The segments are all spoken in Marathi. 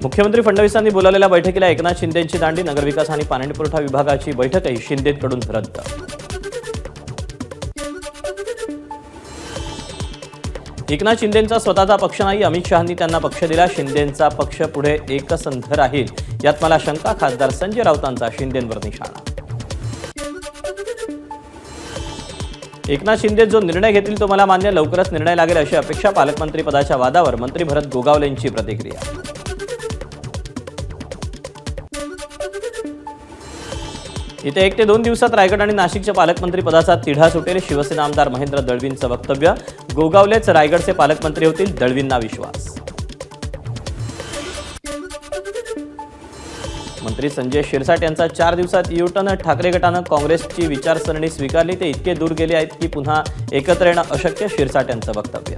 मुख्यमंत्री फडणवीसांनी बोलावलेल्या बैठकीला एकनाथ शिंदेंची दांडी, नगरविकास आणि पाणीपुरवठा विभागाची बैठकही शिंदेंकडून रद्द. एकनाथ शिंदेंचा स्वतःचा पक्ष नाही, अमित शहांनी त्यांना पक्ष दिला. शिंदेंचा पक्ष पुढे एकसंध राहील यात मला शंका. खासदार संजय राऊतांचा शिंदेंवर निशाणा. एकनाथ शिंदे जो निर्णय घेतील तो मला मान्य, लवकरच निर्णय लागेल अशी अपेक्षा. पालकमंत्री पदाच्या वादावर मंत्री भरत गोगावलेंची प्रतिक्रिया. येत्या 1 ते 2 दिवसात रायगड आणि नाशिकच्या पालकमंत्री पदाचा तिढा सुटेल. शिवसेना आमदार महेंद्र दळवींचं वक्तव्य. गोगावलेच रायगडचे पालकमंत्री होतील, दळवींना विश्वास. मंत्री संजय शिरसाट यांचा 4 दिवसात युटर्न. ठाकरे गटानं काँग्रेसची विचारसरणी स्वीकारली, ते इतके दूर गेले आहेत की पुन्हा एकत्र येणं अशक्य. शिरसाट यांचं वक्तव्य.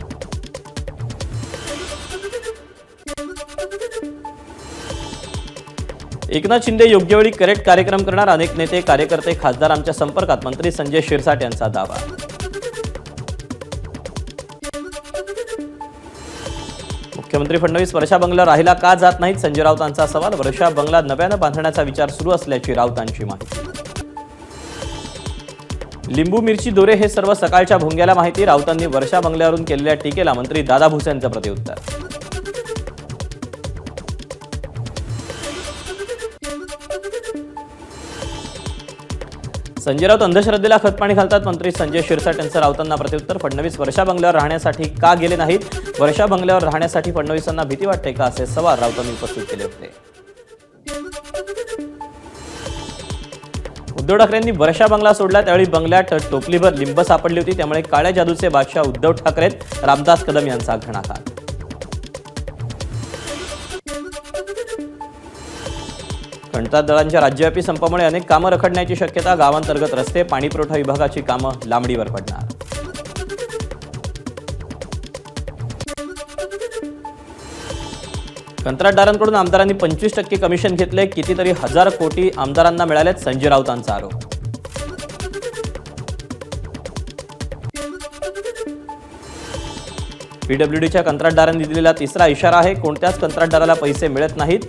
एकनाथ शिंदे योग्य वेळी करेक्ट कार्यक्रम करणार, अनेक नेते कार्यकर्ते खासदार आमच्या संपर्कात. मंत्री संजय शिरसाट यांचा दावा. मुख्यमंत्री फडणवीस वर्षा बंगला राहिला का जात नाहीत, संजय राऊतांचा सवाल. वर्षा बंगला नव्यानं बांधण्याचा विचार सुरू असल्याची राऊतांची माहिती. लिंबू मिरची दोरे हे सर्व सकाळच्या भोंग्याला माहिती. राऊतांनी वर्षा बंगल्यावरून केलेल्या टीकेला मंत्री दादा भुसेंचं प्रत्युत्तर. संजय राऊत अंधश्रद्धेला खतपाणी घालतात, मंत्री संजय शिरसाट यांचं राऊतांना प्रत्युत्तर. फडणवीस वर्षा बंगल्यावर राहण्यासाठी का गेले नाहीत, वर्षा बंगल्यावर राहण्यासाठी फडणवीसांना भीती वाटते का, असे सवाल राऊतांनी उपस्थित केले होते. उद्धव ठाकरेंनी वर्षा बंगला सोडला, त्यावेळी बंगल्यात टोपलीभर लिंब सापडली होती, त्यामुळे काळ्या जादूचे बादशाह उद्धव ठाकरेत. रामदास कदम यांचा घणाघात. कंत्राट दलांच्या राज्यव्यापी संपामुळे अनेक कामं रखडण्याची शक्यता. गावांतर्गत रस्ते, पाणीपुरवठा विभागाची कामं लांबणीवर पडणार. कंत्राटदारांकडून आमदारांनी 25% कमिशन घेतले, कितीतरी हजार कोटी आमदारांना मिळालेत, संजय राऊतांचा आरोप. पीडब्ल्यूडीच्या कंत्राटदारांनी दिलेला तिसरा इशारा आहे, कोणत्याच कंत्राटदाराला पैसे मिळत नाहीत.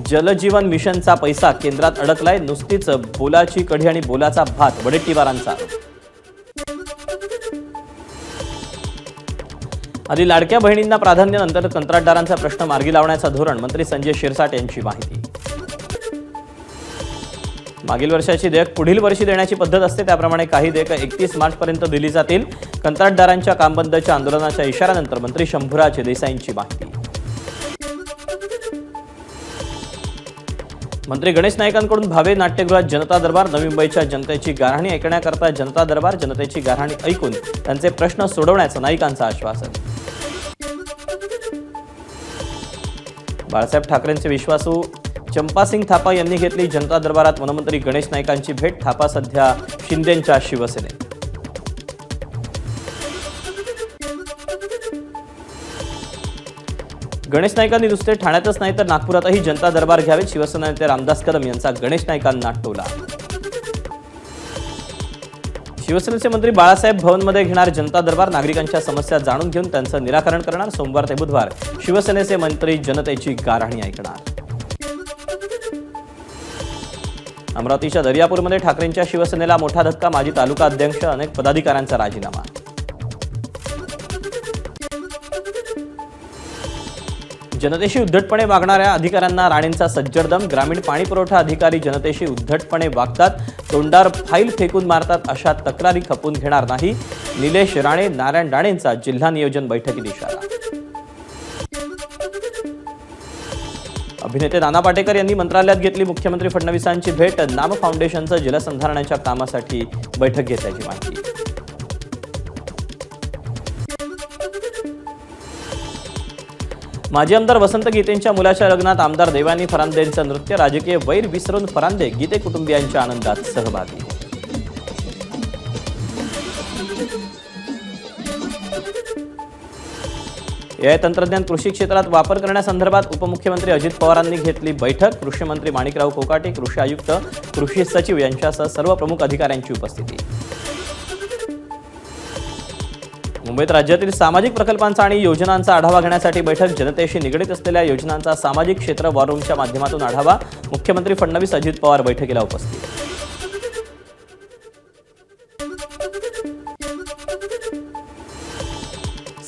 जलजीवन मिशनचा पैसा केंद्रात अडकलाय, नुसतीच बोलाची कढी आणि बोलाचा भात, वडेट्टीवारांचा आरोप. आधी लाडक्या बहिणींना प्राधान्य, नंतर कंत्राटदारांचा प्रश्न मार्गी लावण्याचा धोरण. मंत्री संजय शिरसाट यांची माहिती. मागील वर्षाची देयक पुढील वर्षी देण्याची पद्धत असते, त्याप्रमाणे काही देयक 31 मार्चपर्यंत दिली जातील. कंत्राटदारांच्या काम बंदच्या आंदोलनाच्या इशाऱ्यानंतर मंत्री शंभूराज देसाईंची माहिती. मंत्री गणेश नाईकांकडून भावे नाट्यगृहात जनता दरबार. नवी मुंबईच्या जनतेची गाऱ्हाणी ऐकण्याकरता जनता दरबार. जनतेची गाऱ्हाणी ऐकून त्यांचे प्रश्न सोडवण्याचं नाईकांचं आश्वासन. बाळासाहेब ठाकरेंचे विश्वासू चंपासिंग थापा यांनी घेतली जनता दरबारात वनमंत्री गणेश नाईकांची भेट. थापा सध्या शिंदेंच्या शिवसेनेत. गणेश नाईकांनी नुसते ठाण्यातच नाही तर नागपुरातही जनता दरबार घ्यावेत. शिवसेना नेते रामदास कदम यांचा गणेश नाईकांना टोला. शिवसेनेचे मंत्री बाळासाहेब भवनमध्ये घेणार जनता दरबार. नागरिकांच्या समस्या जाणून घेऊन त्यांचं निराकरण करणार. सोमवार ते बुधवार शिवसेनेचे मंत्री जनतेची गाऱ्हाणी ऐकणार. अमरावतीच्या दर्यापूरमध्ये ठाकरेंच्या शिवसेनेला मोठा धक्का. माजी तालुका अध्यक्ष, अनेक पदाधिकाऱ्यांचा राजीनामा. जनतेशी उद्धटपणे वागणाऱ्या अधिकाऱ्यांना राणेंचा सज्जडदम. ग्रामीण पाणीपुरवठा अधिकारी जनतेशी उद्धटपणे वागतात, तोंडावर फाईल फेकून मारतात, अशा तक्रारी खपवून घेणार नाही. निलेश राणे, नारायण राणेंचा जिल्हा नियोजन बैठकीत इशारा. अभिनेते नाना पाटेकर यांनी मंत्रालयात घेतली मुख्यमंत्री फडणवीसांची भेट. नाम फाउंडेशनचं जलसंधारणाच्या कामासाठी बैठक घेतल्याची माहिती. माजी आमदार वसंत गीतेंच्या मुलाच्या लग्नात आमदार देवानी फरांदेंचं नृत्य. राजकीय वैर विसरून फरांदे गीते कुटुंबियांच्या आनंदात सहभागी. एआय तंत्रज्ञान कृषी क्षेत्रात वापर करण्यासंदर्भात उपमुख्यमंत्री अजित पवारांनी घेतली बैठक. कृषी मंत्री माणिकराव कोकाटे, कृषी आयुक्त, कृषी सचिव यांच्यासह सर्व प्रमुख अधिकाऱ्यांची उपस्थिती. मुंबईत राज्यातील सामाजिक प्रकल्पांचा आणि योजनांचा आढावा घेण्यासाठी बैठक. जनतेशी निगडीत असलेल्या योजनांचा सामाजिक क्षेत्र वॉर रूमच्या माध्यमातून आढावा. मुख्यमंत्री फडणवीस, अजित पवार बैठकीला उपस्थित.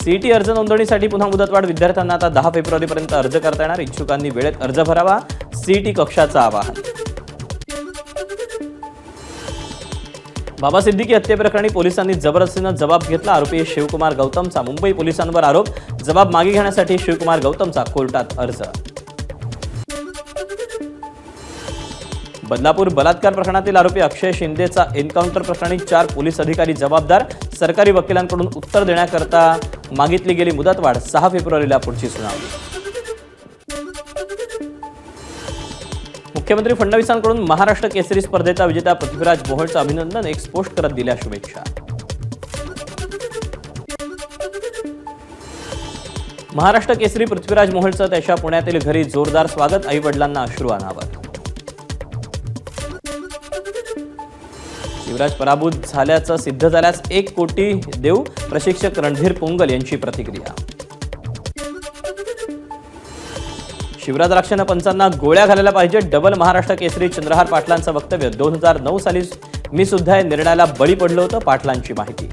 सीईटी अर्ज नोंदणीसाठी पुन्हा मुदतवाढ. विद्यार्थ्यांना आता 10 फेब्रुवारीपर्यंत अर्ज करता येणार. इच्छुकांनी वेळेत अर्ज भरावा. सीईटी कक्षाचं आवाहन. बाबा सिद्दीकी हत्येप्रकरणी पोलिसांनी जबरदस्तीनं जबाब घेतला. आरोपी शिवकुमार गौतमचा मुंबई पोलिसांवर आरोप. जबाब मागे घेण्यासाठी शिवकुमार गौतमचा कोर्टात अर्ज. बदलापूर बलात्कार प्रकरणातील आरोपी अक्षय शिंदेचा एन्काउंटर प्रकरणी 4 पोलीस अधिकारी जबाबदार. सरकारी वकिलांकडून उत्तर देण्याकरता मागितली गेली मुदतवाढ. 6 फेब्रुवारीला पुढची सुनावणी. मुख्यमंत्री फडणवीसांकडून महाराष्ट्र केसरी स्पर्धेचा विजेता पृथ्वीराज मोहोळचं अभिनंदन. एक पोस्ट करत दिल्या शुभेच्छा. महाराष्ट्र केसरी पृथ्वीराज मोहोळचं त्याच्या पुण्यातील घरी जोरदार स्वागत. आई वडिलांना अश्रू अनावर. शिवराज पराभूत झाल्याचं सिद्ध झाल्यास 1 कोटी देऊ. प्रशिक्षक रणधीर पोंगल यांची प्रतिक्रिया. शिवराज राक्षेनं पंचांना गोळ्या घालायला पाहिजे. डबल महाराष्ट्र केसरी चंद्रहार पाटलांचं वक्तव्य. 2009 साली मी सुद्धा या निर्णयाला बळी पडलो होतं. पाटलांची माहिती.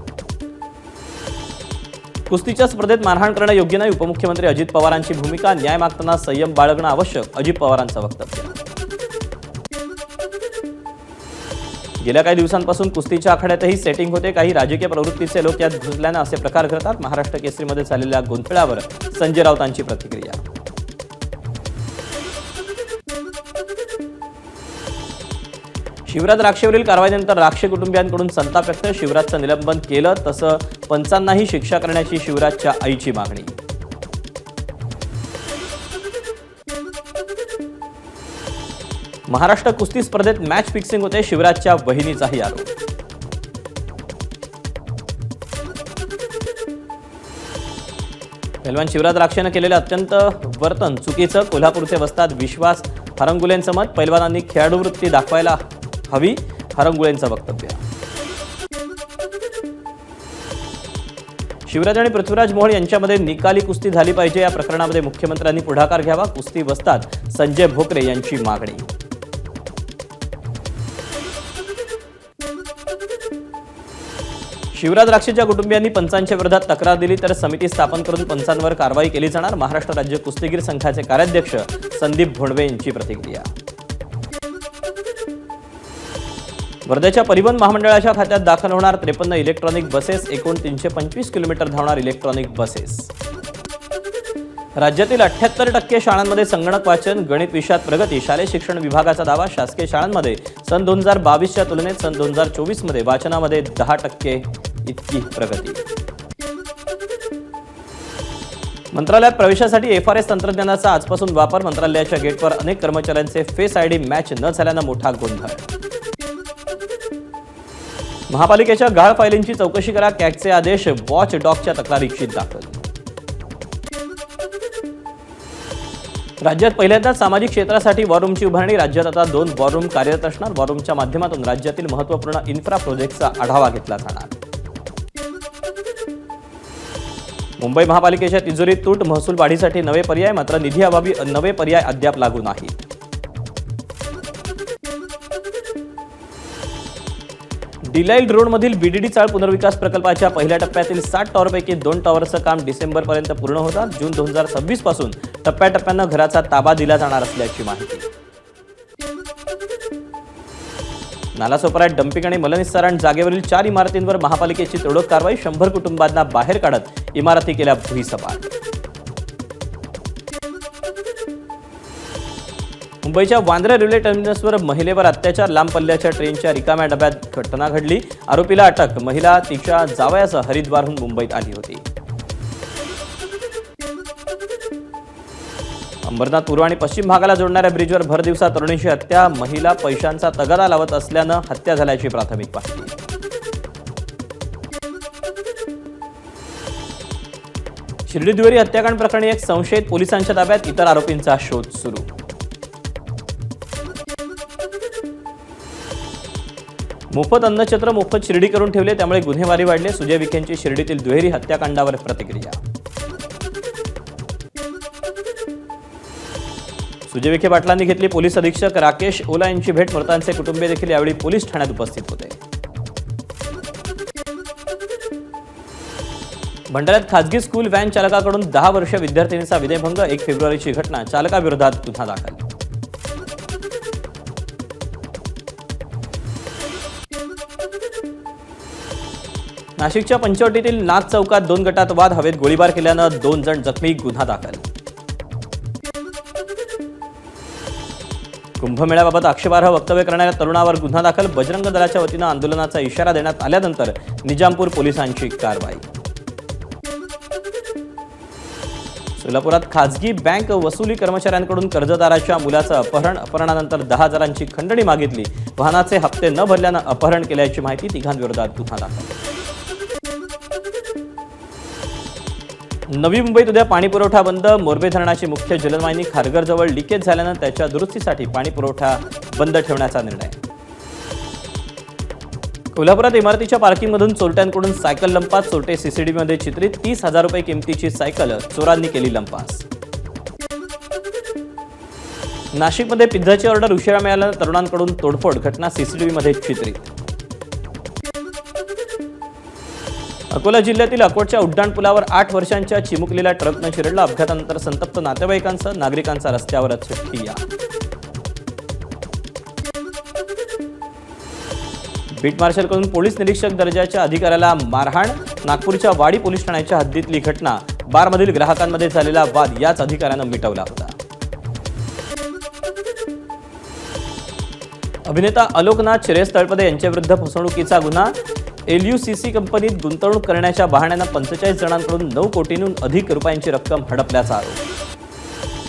कुस्तीच्या स्पर्धेत मारहाण करणं योग्य नाही. उपमुख्यमंत्री अजित पवारांची भूमिका. न्याय मागताना संयम बाळगणं आवश्यक. अजित पवारांचं वक्तव्य. गेल्या काही दिवसांपासून कुस्तीच्या आखाड्यातही सेटिंग होते. काही राजकीय प्रवृत्तीचे लोक यात घुसल्यानं असे प्रकार घडतात. महाराष्ट्र केसरीमध्ये झालेल्या गोंधळावर संजय राऊतांची प्रतिक्रिया. शिवराज राक्षेवरील कारवाईनंतर राक्षे कुटुंबियांकडून संताप व्यक्त. शिवराजचं निलंबन केलं तसं पंचांनाही शिक्षा करण्याची शिवराजच्या आईची मागणी. महाराष्ट्र कुस्ती स्पर्धेत मॅच फिक्सिंग होते. शिवराजच्या बहिणीचाही आरोप. पहलवान शिवराज राक्षेनं केलेलं अत्यंत वर्तन चुकीचं. कोल्हापूरचे वस्ताद विश्वास हरंगुलेंचं मत. पैलवानांनी खेळाडूवृत्ती दाखवायला हवी. हरंगुळेंचं वक्तव्य. शिवराज आणि पृथ्वीराज मोहोळ यांच्यामध्ये निकाली कुस्ती झाली पाहिजे. या प्रकरणामध्ये मुख्यमंत्र्यांनी पुढाकार घ्यावा. कुस्ती वस्ताद संजय भोकरे यांची मागणी. शिवराज राक्षेच्या कुटुंबियांनी पंचांच्या विरोधात तक्रार दिली तर समिती स्थापन करून पंचांवर कारवाई केली जाणार. महाराष्ट्र राज्य कुस्तीगीर संघाचे कार्याध्यक्ष संदीप भोंडवे यांची प्रतिक्रिया. वर्ध्याच्या परिवहन महामंडळाच्या खात्यात दाखल होणार 53 इलेक्ट्रॉनिक बसेस. एकूण 325 किलोमीटर धावणार इलेक्ट्रॉनिक बसेस. राज्यातील 78% शाळांमध्ये संगणक वाचन गणित विषयात प्रगती. शालेय शिक्षण विभागाचा दावा. शासकीय शाळांमध्ये सन 2022च्या तुलनेत सन 2024 मध्ये वाचनामध्ये 10% इतकी प्रगती. मंत्रालयात प्रवेशासाठी FRS तंत्रज्ञानाचा आजपासून वापर. मंत्रालयाच्या गेटवर अनेक कर्मचाऱ्यांचे फेस आयडी मॅच न झाल्यानं मोठा गोंधळ. महापालिकेच्या गाळ फायलींची चौकशी करा. कॅगचे आदेश. वॉच डॉगच्या तक्रारीची दाखल. राज्यात पहिल्यांदाच सामाजिक क्षेत्रासाठी वॉर-रूमची उभारणी. राज्यात आता 2 वॉर-रूम कार्यरत असणार. वॉर-रूमच्या माध्यमातून राज्यातील महत्त्वपूर्ण इन्फ्रा प्रोजेक्टचा आढावा घेतला जाणार. मुंबई महापालिकेच्या तिजोरीत तूट. महसूल वाढीसाठी नवे पर्याय. मात्र निधीअभावी नवे पर्याय अद्याप लागू नाहीत. डिलाइल रोडमधील BDD चाळ पुनर्विकास प्रकल्पाच्या पहिल्या टप्प्यातील 60 टॉवरपैकी 2 टॉवरचं काम डिसेंबरपर्यंत पूर्ण होणार. जून 2026 पासून टप्प्याटप्प्यानं घराचा ताबा दिला जाणार असल्याची माहिती. नालासोपाऱ्यात डम्पिंग आणि मलनिस्सारण. जागेवरील 4 इमारतींवर महापालिकेची तोडक कारवाई. 100 कुटुंबांना बाहेर काढत इमारती केल्या भुईसपाट. मुंबईच्या वांद्रे रेल्वे टर्मिनसवर महिलेवर अत्याचार. लांब पल्ल्याच्या ट्रेनच्या रिकाम्या डब्यात घटना घडली. आरोपीला अटक. महिला तिच्या जावयासह हरिद्वारहून मुंबईत आली होती. अंबरनाथ पूर्व आणि पश्चिम भागाला जोडणाऱ्या ब्रिजवर भर दिवसा तरुणीची हत्या. महिला पैशांचा तगादा लावत असल्यानं हत्या झाल्याची प्राथमिक माहिती. शिर्डी दुहेरी हत्याकांड प्रकरणी एक संशयित पोलिसांच्या ताब्यात. इतर आरोपींचा शोध सुरू. मोफत अन्नछत्र मोफत शिर्डी करून ठेवले, त्यामुळे गुन्हेगारी वाढले. सुजय विखेंची शिर्डीतील दुहेरी हत्याकांडावर प्रतिक्रिया. सुजय विखे पाटलांनी घेतली पोलीस अधीक्षक राकेश ओला यांची भेट. मृतांचे कुटुंबीय देखील यावेळी पोलीस ठाण्यात उपस्थित होते. भंडाऱ्यात खासगी स्कूल व्हॅन चालकाकडून 10 वर्षीय विद्यार्थिनीचा विनयभंग. 1 फेब्रुवारीची घटना. चालकाविरोधात गुन्हा दाखल. नाशिकच्या पंचवटीतील नाथ चौकात 2 गटात वाद. हवेत गोळीबार केल्यानं 2 जण जखमी. गुन्हा दाखल. कुंभमेळ्याबाबत आक्षेपार्ह वक्तव्य करणाऱ्या तरुणावर गुन्हा दाखल. बजरंग दलाच्या वतीनं आंदोलनाचा इशारा देण्यात आल्यानंतर निजामपूर पोलिसांची कारवाई. सोलापुरात खासगी बँक वसुली कर्मचाऱ्यांकडून कर्जदाराच्या मुलाचं अपहरण. अपहरणानंतर 10,000ची खंडणी मागितली. वाहनाचे हप्ते न भरल्यानं अपहरण केल्याची माहिती. तिघांविरोधात गुन्हा दाखल. नवी मुंबईत उद्या पाणीपुरवठा बंद. मोरबे धरणाची मुख्य जलवाहिनी खारघरजवळ लिकेज झाल्यानं त्याच्या दुरुस्तीसाठी पाणीपुरवठा बंद ठेवण्याचा निर्णय. कोल्हापुरात इमारतीच्या पार्किंगमधून चोरट्यांकडून सायकल लंपास. चोरटे सीसीटीव्हीमध्ये चित्रित. 30,000 रुपये किमतीची सायकल चोरांनी केली लंपास. नाशिकमध्ये पिझ्झाची ऑर्डर उशिरा मिळाल्यानं तरुणांकडून तोडफोड. घटना सीसीटीव्हीमध्ये चित्रित. अकोला जिल्ह्यातील अकोटच्या उड्डाणपुलावर 8 वर्षांच्या चिमुकलीला ट्रकनं चिरडलं. अपघातानंतर संतप्त नातेवाईकांसह नागरिकांचा रस्त्यावरच ठिय्या. बीट मार्शलकडून पोलीस निरीक्षक दर्जाच्या अधिकाऱ्याला मारहाण. नागपूरच्या वाडी पोलीस ठाण्याच्या हद्दीतली घटना. बारमधील ग्राहकांमध्ये झालेला वाद याच अधिकाऱ्यानं मिटवला होता. अभिनेता आलोकनाथ श्रेयस तळपदे यांच्याविरुद्ध फसवणुकीचा गुन्हा. LUCC कंपनीत गुंतवणूक करण्याच्या बहाण्यानं 45 जणांकडून 9 कोटींहून अधिक रुपयांची रक्कम हडपल्याचा आरोप.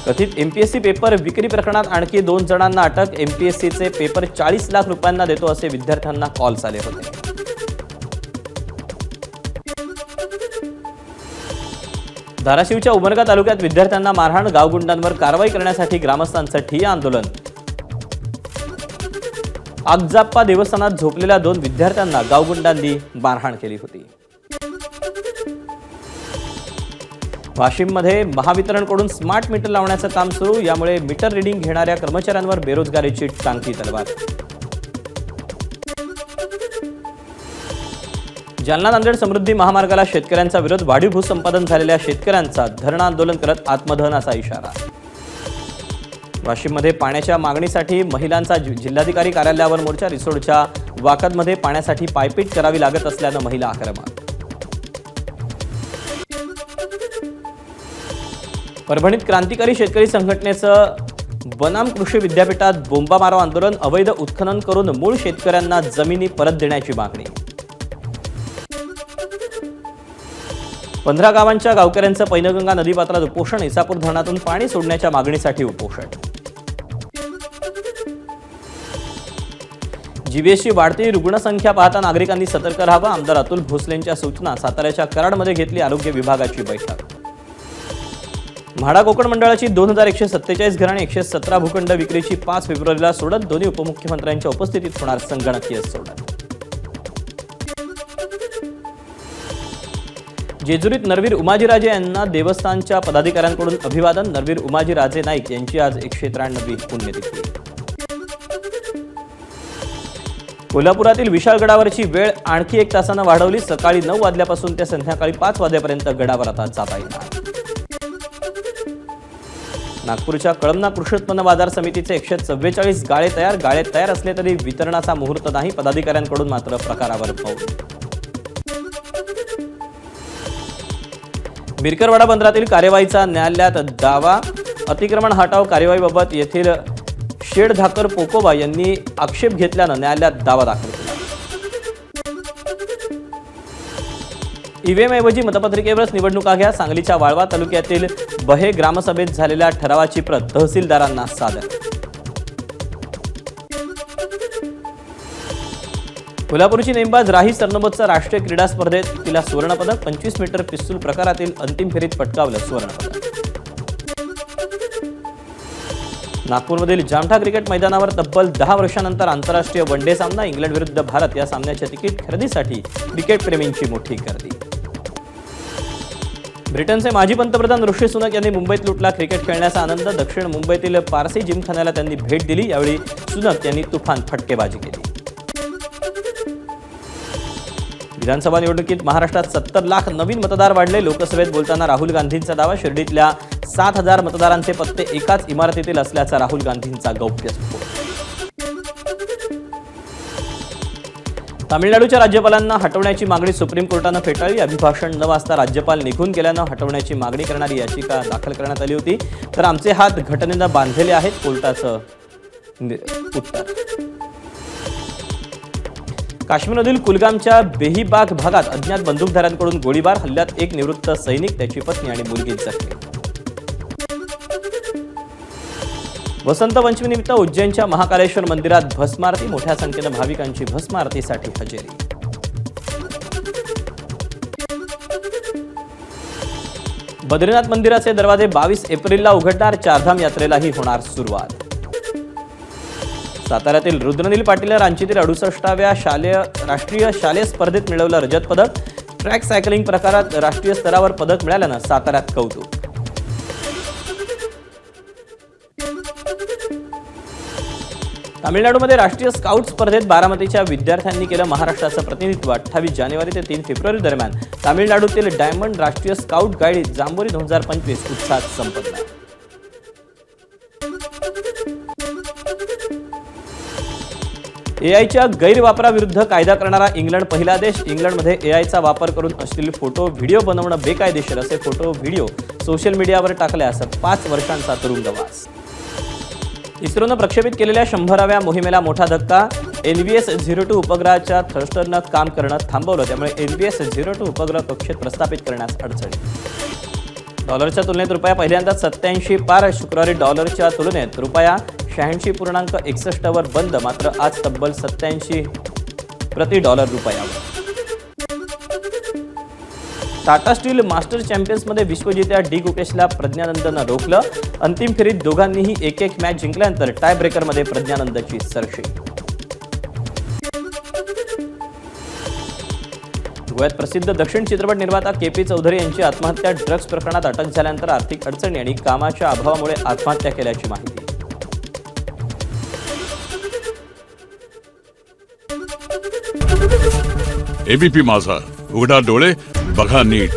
कथित MPSC पेपर विक्री प्रकरणात आणखी 2 जणांना अटक. MPSCचे पेपर 40 लाख रुपयांना देतो असे विद्यार्थ्यांना कॉल्स आले होते. धाराशिवच्या उमरगा तालुक्यात विद्यार्थ्यांना मारहाण. गावगुंडांवर कारवाई करण्यासाठी ग्रामस्थांचं ठिय्या आंदोलन. आगजाप्पा देवस्थानात झोपलेल्या 2 विद्यार्थ्यांना गावगुंडांनी मारहाण केली होती. वाशिममध्ये महावितरणकडून स्मार्ट मीटर लावण्याचं काम सुरू. यामुळे मीटर रिडिंग घेणाऱ्या कर्मचाऱ्यांवर बेरोजगारीची टांगती तलवार. जालना नांदेड समृद्धी महामार्गाला शेतकऱ्यांचा विरोध. वाढीव भूसंपादन झालेल्या शेतकऱ्यांचा धरणं आंदोलन करत आत्मदहनाचा इशारा. वाशिममध्ये पाण्याच्या मागणीसाठी महिलांचा जिल्हाधिकारी कार्यालयावर मोर्चा. रिसोडच्या वाकदमध्ये पाण्यासाठी पायपीट करावी लागत असल्यानं महिला आक्रमक. परभणीत क्रांतिकारी शेतकरी संघटनेचं बनाम कृषी विद्यापीठात बोंबामारो आंदोलन. अवैध उत्खनन करून मूळ शेतकऱ्यांना जमिनी परत देण्याची मागणी. 15 गावांच्या गावकऱ्यांचं पैनगंगा नदीपात्रात उपोषण. इसापूर धरणातून पाणी सोडण्याच्या मागणीसाठी उपोषण. जीबीएसची वाढती रुग्णसंख्या पाहता नागरिकांनी सतर्क राहावं. आमदार अतुल भोसलेंच्या सूचना. साताऱ्याच्या कराडमध्ये घेतली आरोग्य विभागाची बैठक. म्हाडा कोकण मंडळाची 2147 घराणी. 117 भूखंड विक्रीची 5 फेब्रुवारीला सोडत. दोन्ही उपमुख्यमंत्र्यांच्या उपस्थितीत होणार संगणकीय सोडत. जेजुरीत नरवीर उमाजीराजे यांना देवस्थानच्या पदाधिकाऱ्यांकडून अभिवादन. नरवीर उमाजीराजे नाईक यांची आज 193वी पुण्यतिथी. कोल्हापुरातील विशाळगडावरची वेळ आणखी 1 तासानं वाढवली. सकाळी 9 वाजल्यापासून ते संध्याकाळी 5 वाजेपर्यंत गडावर आता जाता येणार. नागपूरच्या कळमना कृषी उत्पन्न बाजार समितीचे 144 गाळे तयार. गाळे तयार असले तरी वितरणाचा मुहूर्त नाही. पदाधिकाऱ्यांकडून मात्र प्रकारावर पाऊल. मिरकरवाडा बंदरातील कार्यवाहीचा न्यायालयात दावा. अतिक्रमण हटाव कार्यवाहीबाबत येथील शेडधाकर पोकोबा यांनी आक्षेप घेतल्यानं न्यायालयात दावा दाखल केला. ईव्हीएम ऐवजी मतपत्रिकेवरच निवडणुका घ्या. सांगलीच्या वाळवा तालुक्यातील बहे ग्रामसभेत झालेल्या ठरावाची प्रत तहसीलदारांना सादर. कोल्हापूरची नेमबाज राही सरनोबतचा राष्ट्रीय क्रीडा स्पर्धेत तिला सुवर्णपदक. 25 मीटर पिस्तूल प्रकारातील अंतिम फेरीत पटकावलं सुवर्णपदक. नागपूरमधील जामठा क्रिकेट मैदानावर तब्बल 10 वर्षांनंतर आंतरराष्ट्रीय वनडे सामना इंग्लंड विरुद्ध भारत या सामन्याच्या तिकीट खरेदीसाठी क्रिकेट प्रेमींची मोठी गर्दी. ब्रिटनचे माजी पंतप्रधान ऋषी सुनक यांनी मुंबईत लुटला क्रिकेट खेळण्याचा आनंद. दक्षिण मुंबईतील पारसी जिमखान्याला त्यांनी भेट दिली. यावेळी सुनक यांनी तुफान फटकेबाजी केली. विधानसभा निवडणुकीत महाराष्ट्रात 70 लाख नवीन मतदार वाढले. लोकसभेत बोलताना राहुल गांधींचा दावा. शिर्डीतल्या 7,000 मतदारांचे पत्ते एकाच इमारतीतील असल्याचा राहुल गांधींचा गौप्यस्फोट. तामिळनाडूच्या राज्यपालांना हटवण्याची मागणी सुप्रीम कोर्टानं फेटाळली. अभिभाषण न वाचता राज्यपाल निघून गेल्यानं हटवण्याची मागणी करणारी याचिका दाखल करण्यात आली होती. तर आमचे हात घटनेनं बांधलेले आहेत, कोर्टाचं उत्तर. काश्मीरमधील कुलगामच्या बेहीबाग भागात अज्ञात बंदूकधाऱ्यांकडून गोळीबार. हल्ल्यात एक निवृत्त सैनिक, त्याची पत्नी आणि मुलगी जखमी. वसंत पंचमीनिमित्त उज्जैनच्या महाकालेश्वर मंदिरात भस्मारती. मोठ्या संख्येनं भाविकांची भस्मारतीसाठी हजेरी. बद्रीनाथ मंदिराचे दरवाजे 22 एप्रिलला उघडणार. चारधाम यात्रेलाही होणार सुरुवात. साताऱ्यातील रुद्रनील पाटील रांचीतील 68व्या राष्ट्रीय शालेय स्पर्धेत मिळवलं रजत पदक. ट्रॅक सायकलिंग प्रकारात राष्ट्रीय स्तरावर पदक मिळाल्यानं साताऱ्यात कौतुक. तामिळनाडूमध्ये राष्ट्रीय स्काउट स्पर्धेत बारामतीच्या विद्यार्थ्यांनी केलं महाराष्ट्राचं प्रतिनिधित्व. 28 जानेवारी ते 3 फेब्रुवारी दरम्यान तामिळनाडूतील डायमंड राष्ट्रीय स्काउट गाईड जांबोरी 2025 उत्साहात संपन्न. एआयच्या गैरवापराविरुद्ध कायदा करणारा इंग्लंड पहिला देश. इंग्लंडमध्ये एआयचा वापर करून अश्लील फोटो व्हिडिओ बनवणं बेकायदेशीर. असे फोटो व्हिडिओ सोशल मीडियावर टाकल्यास 5 वर्षांचा तुरुंगवास. इस्रोनं प्रक्षेपित केलेल्या 100व्या मोहिमेला मोठा धक्का. LVS-02 उपग्रहाच्या थ्रस्टरनं काम करणं थांबवलं. त्यामुळे LVS-02 उपग्रह कक्षेत प्रस्थापित करण्यास अडचणी. डॉलरच्या तुलनेत रुपया पहिल्यांदाच 87 पार. शुक्रवारी डॉलरच्या तुलनेत रुपया 86.61 वर बंद. मात्र आज तब्बल 87 प्रति डॉलर रुपयावर. टाटा स्टील मास्टर चॅम्पियन्समध्ये विश्वजित्या डी गुकेशला प्रज्ञानंदनं रोखलं. अंतिम फेरीत दोघांनीही एक मॅच जिंकल्यानंतर टाय ब्रेकरमध्ये प्रज्ञानंदची सरशी. गोव्यात प्रसिद्ध दक्षिण चित्रपट निर्माता KP चौधरी यांची आत्महत्या. ड्रग्ज प्रकरणात अटक झाल्यानंतर आर्थिक अडचणी आणि कामाच्या अभावामुळे आत्महत्या केल्याची माहिती. ABP माझा, उघडा डोळे बघा नीट.